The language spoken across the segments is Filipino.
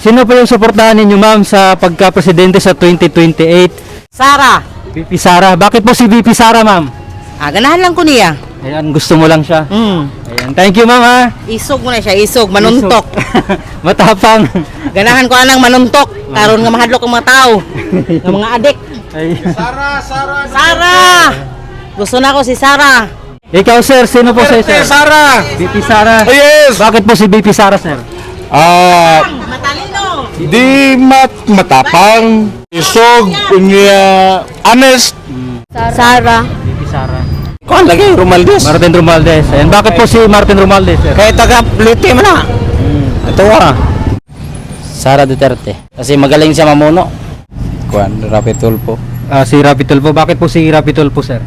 Sino po yung suportahan ninyo ma'am sa pagka-presidente sa 2028? Sara. VP Sara. Bakit po si VP Sara ma'am? Ganahan lang ko niya. Ayan, gusto mo lang siya. Mm. Ayan, thank you ma'am ha. Isog mo na siya, isog, manuntok. Matapang. Ganahan ko anang manuntok. Karon nga mahadlok ang mga tao. Ng mga adik. Ay. Sara! Gusto na ko si Sara. Ikaw sir, sino po sir? Sara! VP Sara. Yes! Bakit po si VP Sara sir? Matalino. Di matapang, isog, niya, honest. Sara. VP Sara. Kuan lagi, Romaldes. Martin Romualdez. Ayan, bakit po si Martin Romualdez sir? Kaya taga Liti man na. Ito Sara Duterte. Kasi magaling siya mamuno. Kuan, Rapi Tulfo. Si Rapi Tulfo. Bakit po si Rapi Tulfo sir?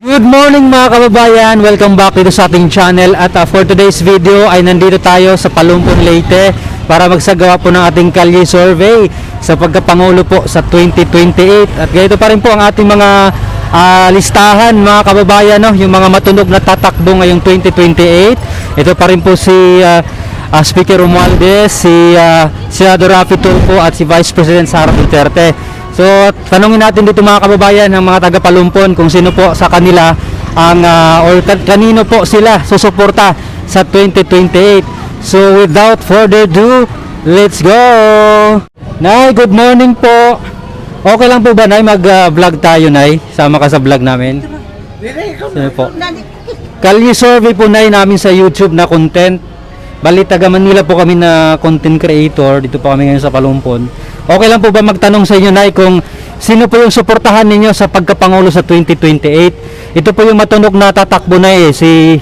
Good morning mga kababayan, welcome back dito sa ating channel at for today's video ay nandito tayo sa Palumpon, Leyte para magsagawa po ng ating kalye survey sa pagkapangulo po sa 2028 at ganito pa rin po ang ating mga listahan mga kababayan, no? Yung mga matunog na tatakbo ngayong 2028. Ito pa rin po si Speaker Romualdez, si Senador Rapi Tulfo at si Vice President Sara Duterte. So, tanungin natin dito mga kababayan ng mga taga Palumpon kung sino po sa kanila ang or kanino po sila susuporta sa 2028. So, without further ado, let's go! Nay, good morning po. Okay lang po ba, Nay, mag-vlog tayo, Nay? Sama ka sa vlog namin. Sino po? Kalye survey po, Nay, namin sa YouTube na content. Bali, taga Manila po kami na content creator. Dito po kami ngayon sa Palumpon. Okay lang po ba magtanong sa inyo, Nay, kung sino po yung suportahan ninyo sa pagkapangulo sa 2028? Ito po yung matunog na tatakbo na si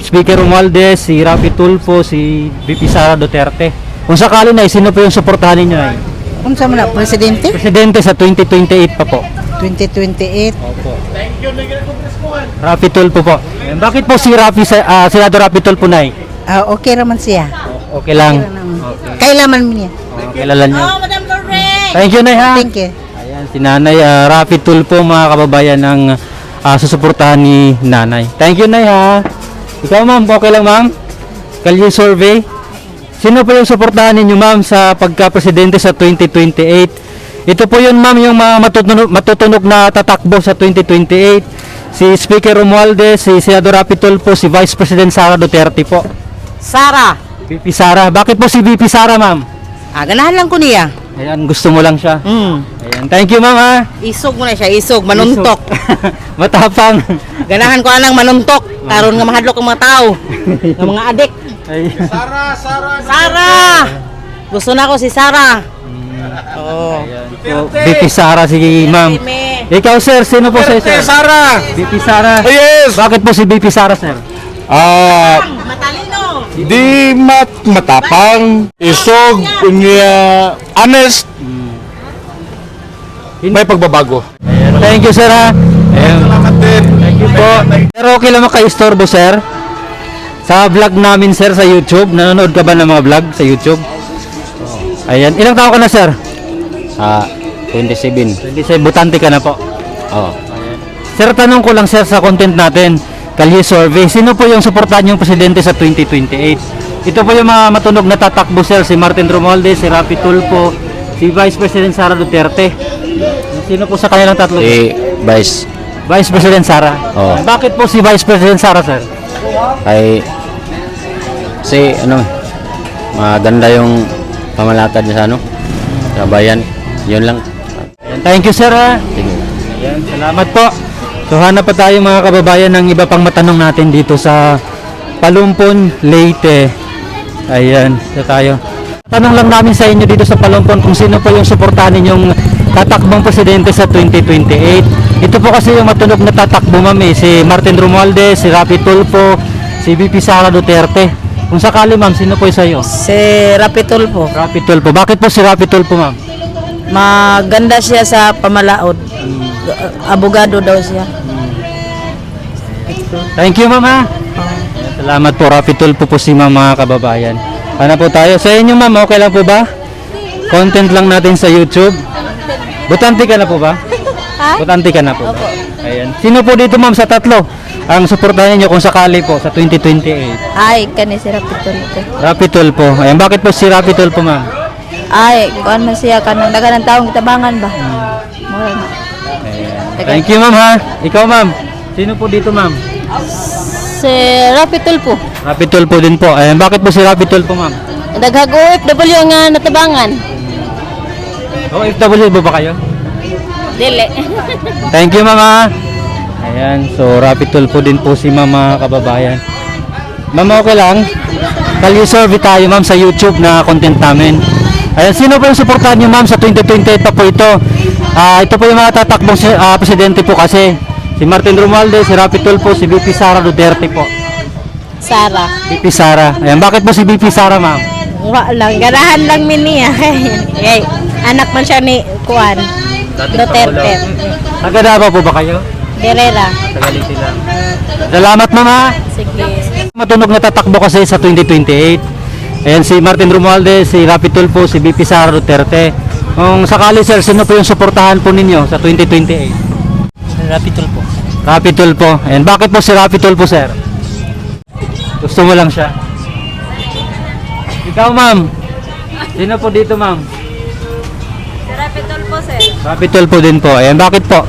Speaker Romualdez, si Rapi Tulfo, si VP Sara Duterte. Kung sakali, Nay, sino po yung suportahan ninyo, Nay? Kung sa mga presidente? Presidente sa 2028 pa po. 2028. Opo. Rapi Tulfo po. Bakit po si Senador Rapi Tulfo, Nay? Okay naman siya. Okay lang. Kailaman mo niya. Kilala niyo. Madam Lorraine. Thank you, Nay, ha. Thank you. Ayan, si Nanay Rapi Tulfo, mga kababayan, ng susuportahan ni Nanay. Thank you, Nay, ha. Ikaw, ma'am, okay lang, ma'am? Kalye survey. Sino po yung suportahan ninyo, ma'am, sa pagka-presidente sa 2028? Ito po yun, ma'am, yung mga matutunog na tatakbo sa 2028. Si Speaker Romualdez, si Senador Rapi Tulfo, si Vice President Sara Duterte po. Sara. VP Sara. Bakit po si VP Sara, ma'am? Ganahan lang ko niya. Ayan, gusto mo lang siya. Mm. Ayan, thank you, ma'am, ha. Isog mo na siya, isog, manuntok. Matapang. Ganahan ko anang manuntok. Karon nga mahadlok ang mga tao. Ng mga adik. Ay. Sara! Gusto na ko si Sara. Oo. So, VP Sara si ma'am. Ikaw, sir, sino po sir? Sara! VP Sara. Yes! Bakit po si VP Sara, sir? Matalino. Di matapang, isog, niya, honest. May pagbabago. Thank you, sir, ha. Ayan. Salamat din. Thank you po. Pero okay lang makaistorbo, sir? Sa vlog namin, sir, sa YouTube. Nanonood ka ba ng mga vlog sa YouTube? Ayan. Ilang taon ka na, sir? 27. 26. Butante ka na po. Oh. Sir, tanong ko lang, sir, sa content natin, Kalye survey, sino po yung suportahan yung presidente sa 2028? Ito po yung mga matunog na tatakbo, sir, si Martin Romualdez, si Rapi Tulfo, si Vice President Sara Duterte. Sino po sa kanilang tatlo? Si Vice. Vice President Sara. Oo. Bakit po si Vice President Sara, sir? Ay maganda yung pamalakad niya sa sa bayan. Yun lang. Thank you, sir, ha? Sige. Ayan, salamat po. So, hanap pa tayo, mga kababayan, ng iba pang matanong natin dito sa Palumpon, Leyte. Ayan, ito tayo. Tanong lang namin sa inyo dito sa Palumpon kung sino po yung suportahan ninyong tatakbong presidente sa 2028. Ito po kasi yung matunog na tatakbo, ma'am, si Martin Romualdez, si Rapi Tulfo, si VP Sara Duterte. Kung sakali, ma'am, sino po yung sa'yo? Si Rapi Tulfo. Rapi Tulfo. Bakit po si Rapi Tulfo, ma'am? Maganda siya sa pamalaod. Abogado daw siya. Thank you, ma'am, ha? Salamat po, Rapi Tulfo po si ma'am, mga kababayan. Ano po tayo? Sa inyo, ma'am, okay lang po ba? Content lang natin sa YouTube. Butante ka na po ba? Ha? Butante ka na po ba? Ayan. Sino po dito, ma'am, sa tatlo? ang suportahan niyo kung sakali po sa 2028? Ay, kani si Rapitol ko. Rapi Tulfo. Ayan, bakit po si Rapi Tulfo, ma'am? Ay, kuan man siya kanang dagan ng taong kitabangan ba? Mura na. Thank you, ma'am, ha. Ikaw, ma'am. Sino po dito, ma'am? Si Rapitol po. Rapi Tulfo din po. Ayan, bakit po si Rapi Tulfo, ma'am? Daghag OFW nga natabangan. OFW ba kayo? Dili. Thank you, ma'am, ha. Ayan, so Rapi Tulfo din po si ma'am, mga kababayan. Ma'am, okay lang? Kali-survey tayo, ma'am, sa YouTube na content namin. Ayan, sino po yung suportahan niyo, ma'am, sa 2028 pa po ito? Ito po yung mga tatakbong presidente po kasi. Si Martin Romualdez, si Rapi Tulfo, si VP Sara Duterte po. Sara. VP Sara. Ayan, bakit po si VP Sara, ma'am? Wa lang, ganahan lang miniya. Yay, anak man siya ni Kuan. Duterte. Taga Davao po ba kayo? Herrera. Tagaliti lang. Salamat, ma'am, ha. Sige. Matunog na tatakbo kasi sa 2028. Ayan, si Martin Romualdez, si Rapi Tulfo, si VP Sara Duterte. Kung sakali, sir, sino po yung suportahan po ninyo sa 2028? Rapi Tulfo. Rapi Tulfo. Ayan, bakit po si Rapi Tulfo, sir? Gusto mo lang siya. Ikaw, ma'am. Sino po dito, ma'am? Si Rapitol po, sir. Rapi Tulfo din po. Ayan, bakit po?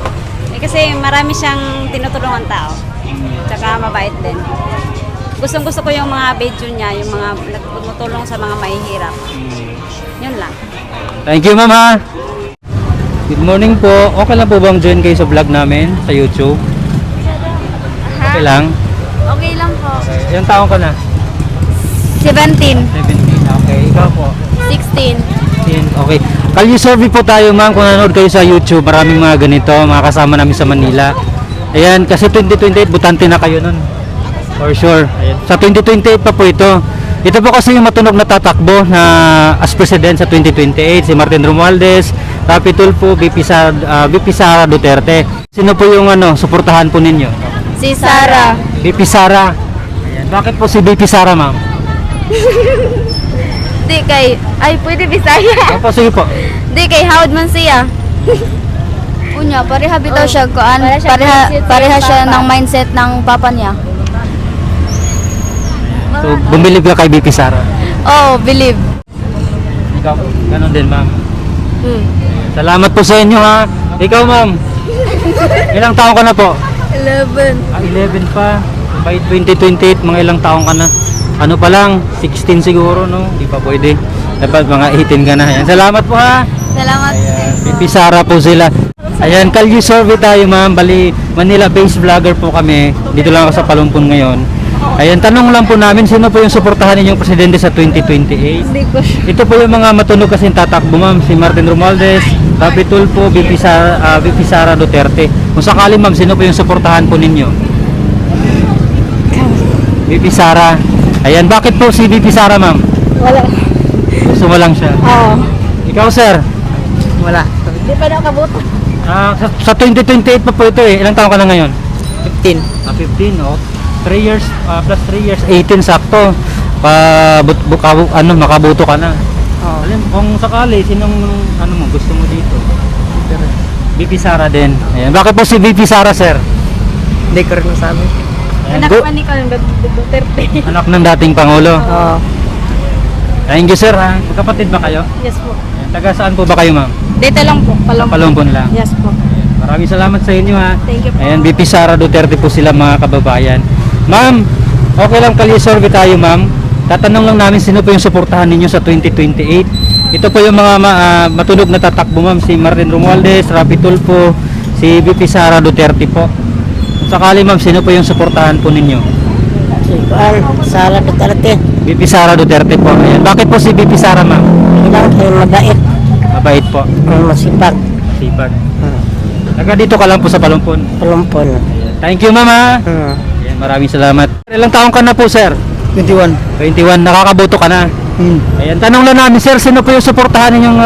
Kasi marami siyang tinutulungan tao. Tsaka mabait din. Gustong-gusto ko yung mga video niya, yung mga nagtutulong sa mga mahihirap. Yun lang. Thank you, ma'am, ha. Good morning po. Okay lang po bang join kayo sa vlog namin sa YouTube? Okay lang? Okay lang po. Okay. Ilang taon ka na? 17. 17. Okay. Ikaw po? 16. 16. Okay. Kalye survey po tayo, ma'am, kung nanonood kayo sa YouTube. Maraming mga ganito, mga kasama namin sa Manila. Ayan, kasi 2028, butante na kayo nun. For sure. Ayan. Sa 2028 pa po ito. Ito po kasi yung matunog na tatakbo na as president sa 2028. Si Martin Romualdez, Rapi Tulfo, VP Sara Duterte. Sino po yung suportahan po ninyo? Si Sara. VP Sara. Ayan. Bakit po si VP Sara, ma'am? Di kay, ay pwede Bisaya. Opo, sige po. Di kay hawd man siya. Unya, pareha bitaw siya kuan. Pareha siya ng mindset ng papa niya. So, bumilib ka kay VP Sara. Oh, believe. Ikaw, ganun din, ma'am. Salamat po sa inyo, ha. Ikaw, ma'am. Ilang taon ka na po? 11. 11 pa. By 2028, mga ilang taon ka na. Ano pa lang, 16 siguro, no? Di pa pwede. Dapat mga 18 ka na. Ayan. Salamat po, ha. Salamat. VP Sara po sila. Ayan, kalye survey tayo, ma'am. Bali, Manila-based vlogger po kami. Dito lang ako sa Palumpon ngayon. Ayan, tanong lang po namin, sino po yung suportahan ninyong presidente sa 2028? Ito po yung mga matunog kasi tatakbo, ma'am. Si Martin Romualdez, Rapi Tulfo, VP Sara Duterte. Kung sakali, ma'am, sino po yung suportahan po ninyo? VP Sara. Ayan, bakit po si VP Sara, ma'am? Wala. Gusto mo lang siya. Oo. Ikaw, sir? Wala. Di pa nakabuto. Sa 2028 pa po ito eh. Ilang taon ka na ngayon? 15. 15, oh. 3 years, plus 3 years, 18 sakto. Makabuto ka na. Oo. Alam, kung sakali, sinong mo, gusto mo dito? VP Sara din. Ayan. Bakit po si VP Sara, sir? Hindi ko rin masabi. Ayan. Anak pa ni Duterte. Anak ng dating Pangulo. Oo. Thank you, sir, ha. Magkapatid ba kayo? Yes po. Ayan. Taga saan po ba kayo, ma'am? Dito lang po. Palumpon lang. Yes po. Maraming salamat sa inyo, ha. Thank you po. Ayan, VP Sara Duterte po sila, mga kababayan. Ma'am, okay lang kalye survey tayo, ma'am. Tatanong lang namin sino po yung suportahan ninyo sa 2028. Ito po yung mga matunog na tatakbo, ma'am. Si Martin Romualdez, Rapi Tulfo, si VP Sara Duterte po. Kung sakali, ma'am, sino po yung suportahan po ninyo? Si Kuan, Sara Duterte. VP Sara Duterte po. Ayan. Bakit po si VP Sara, ma'am? Ilang kayo mabait. Mabait po. Masipag. Sipag. Taga dito ka lang po sa Palumpon. Palumpon. Thank you, ma'am, ha. Ayan, maraming salamat. Ilang taong ka na po, sir? 21. 21. Nakakaboto ka na. Ayan, tanong lang namin, sir, sino po yung suportahan ninyong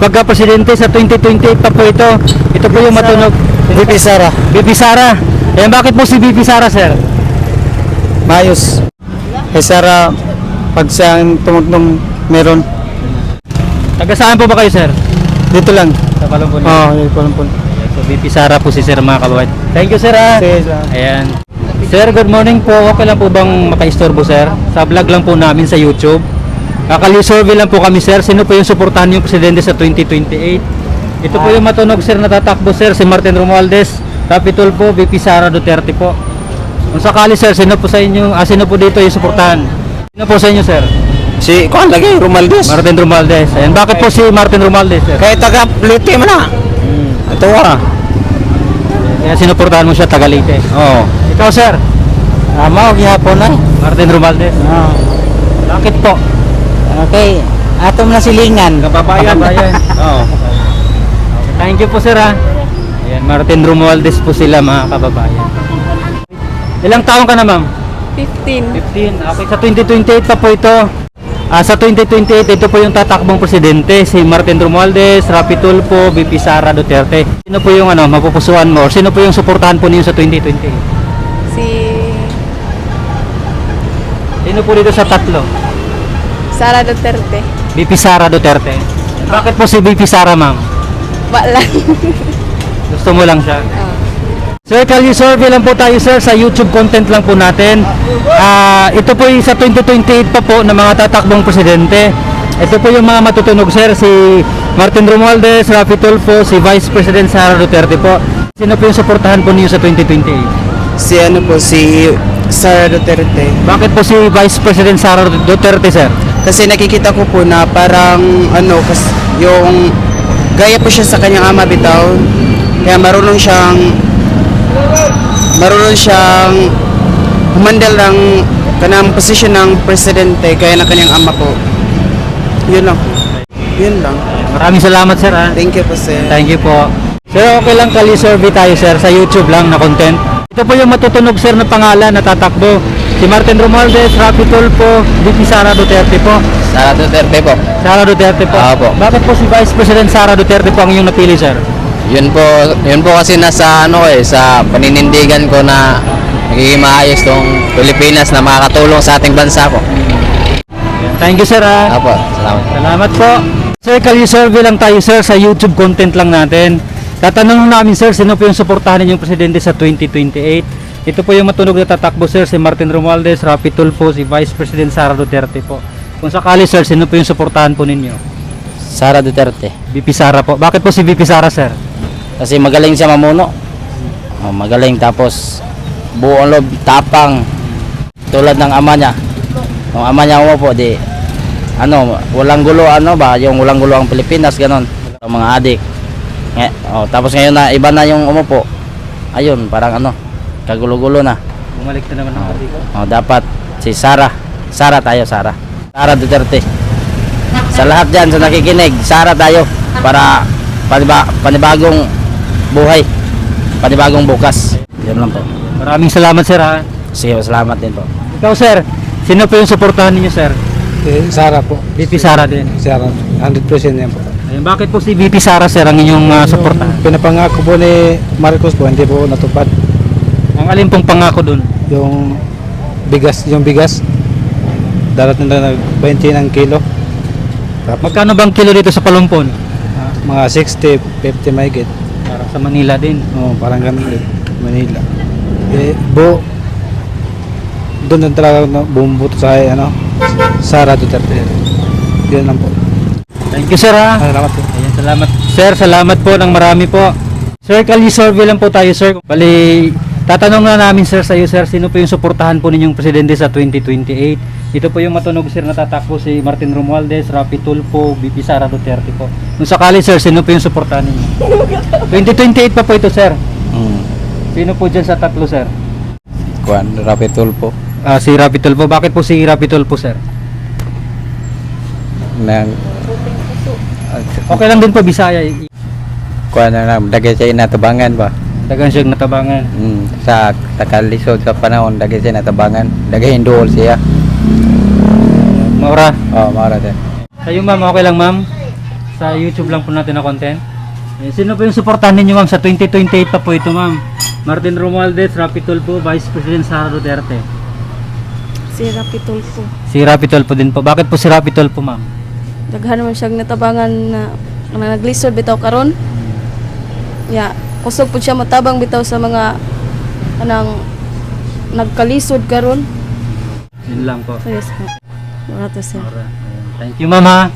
pagka-presidente sa 2028 pa po ito? Ito po yung matunog. VP Sara. VP Sara. Ayan, bakit po si VP Sara, sir? Mayos. Kay Sara, pag siyang tumutong meron. Taga saan po ba kayo, sir? Dito lang. Sa Palumpon. Oo, dito lang po. Ayan, so VP Sara po si sir, mga kababayan. Thank you, sir, ha. Sige, sir. Ayan. Sir, good morning po. Okay lang po bang makaistorbo, sir? Sa vlog lang po namin sa YouTube. Kakali-survey lang po kami, sir. Sino po yung suportahan yung presidente sa 2028? Ito po yung matunog, sir, natatakbo, sir. Si Martin Romualdez, Rapi Tulfo, VP Sara Duterte po. Kung sakali, sir, sino po sa inyo, sino po dito yung suportahan? Sino po sa inyo, sir? Si, kuhan lagi, Romualdez. Martin Romualdez. Ayan, bakit po si Martin Romualdez, sir? Kaya taga Leyte mo na. Ito Kaya sinuportahan mo siya, Tagalite. Oo. Ikaw, sir? Mao gihapon na. Martin Romualdez. Oo. Bakit po? Okay, atom na silingan. Kababayan. Oo. Thank you po, sir, ha. Ayan, Martin Romualdez po sila, mga kababayan. Ilang taon ka na, ma'am? 15. 15. Okay, sa 2028 pa po ito. Sa 2028, ito po yung tatakbong presidente, si Martin Romualdez, Rapi Tulfo, VP Sara Duterte. Sino po yung mapupusuan mo? Or sino po yung suportahan po niyo sa 2028? Sino po dito sa tatlo? Sara Duterte. VP Sara Duterte. Bakit po si VP Sara, ma'am? Wala. Gusto mo lang siya? Sir, survey lang po tayo, sir, sa YouTube content lang po natin. Ito po yung sa 2028 pa po ng mga tatakbong presidente. Ito po yung mga matutunog, sir, si Martin Romualdez, Rapi Tulfo, si Vice President Sara Duterte po. Sino po yung suportahan po niyo sa 2028? Si Sara Duterte. Bakit po si Vice President Sara Duterte, sir? Kasi nakikita ko po na parang yung gaya po siya sa kanyang ama bitaw. Kaya marunong siyang humandal ng kanang posisyon ng presidente kaya ng kanyang ama po. Yun lang. Maraming salamat, sir, ha? Thank you po, sir. Thank you po. Sir, okay lang survey tayo, sir, sa YouTube lang na content. Ito po yung matutunog, sir, na pangalan na tatakbo. Si Martin Romualdez, Rapi Tulfo, VP Sara Duterte po. Sara Duterte po. Sara Duterte po. Opo. Bakit po si Vice President Sara Duterte po ang iyong napili, sir? Yun po kasi nasa sa paninindigan ko na magiging maayos tong Pilipinas na makakatulong sa ating bansa po. Thank you, sir, ha? Opo, salamat. Salamat po. Sir, survey lang tayo, sir, sa YouTube content lang natin. Tatanong namin, sir, sino po yung suportahan ninyong presidente sa 2028? Ito po yung matunog na tatakbo, sir, si Martin Romualdez, Rapi Tulfo, si Vice President Sara Duterte po. Kung sakali, sir, sino po yung suportahan po ninyo? Sara Duterte. VP Sara po. Bakit po si VP Sara, sir? Kasi magaling siya mamuno. Magaling, tapos buong loob, tapang. Tulad ng ama niya. Yung ama niya umupo, walang gulo, yung walang gulo ang Pilipinas, ganon. Ang mga adik. Tapos ngayon na iba na yung umupo. Ayun, parang kagulo-gulo na. Bumalik na naman ang artiko. Dapat si Sara tayo, Sara Duterte. Sa lahat dyan, sa nakikinig, Sara tayo para panibagong buhay, panibagong bukas. Yan lang po. Maraming salamat, sir, ha? Sige, salamat din po. Ikaw, sir, sino po yung suportahan ninyo, sir? Sara po. VP Sara din. Sara, 100% yan po. Ayun, bakit po si VP Sara, sir, ang inyong suportahan? Pinapangako po ni Marcos po, hindi po natupad. Ang alin pong pangako dun? Yung bigas, darat na 20 ng kilo. Tapos, Magkano bang kilo dito sa Palumpon? mga 60, 50 mahigit. Para sa Manila din. Parang ganun din. Manila. Doon lang talaga bumubuto sa Sara Duterte. Yun lang po. Thank you, sir, ha? Salamat po. Ayan, salamat. Sir, salamat po ng marami po. Sir, survey lang po tayo, sir. Bali, tatanong na namin, sir, sa iyo, sir, sino po yung suportahan po ninyong presidente sa 2028? Ito po yung matunog, sir, natatakbo si Martin Romualdez, Rapi Tulfo, VP Sara Duterte po. Kung sakali, sir, sino po yung suportahan ninyo? 2028 pa po ito, sir. Sino po dyan sa tatlo, sir? Rapi Tulfo. Si Rapi Tulfo. Bakit po si Rapi Tulfo, sir? Okay lang din po, Bisaya. Dagay siya natabangan ba? Dagan siyang natabangan. Sa takalisod sa panahon, dagay siya natabangan. Dagay hinduol siya. Maura. Maura din. Kayo, ma'am, okay lang, ma'am? Sa YouTube lang po natin na content. Sino po yung suportahan ninyo, ma'am? Sa 2028 pa po ito, ma'am. Martin Romualdez, Rapi Tulfo, Vice President Sara Duterte. Si Rapi Tulfo. Si Rapi Tulfo din po. Bakit po si Rapi Tulfo, ma'am? Daghan man siyang natabangan na naglisod bitaw karon. Kusog po siya matabang bitaw sa mga nagkalisod karon. Yun lang po. Yes po. Wala to sir. Alright. Thank you, mama.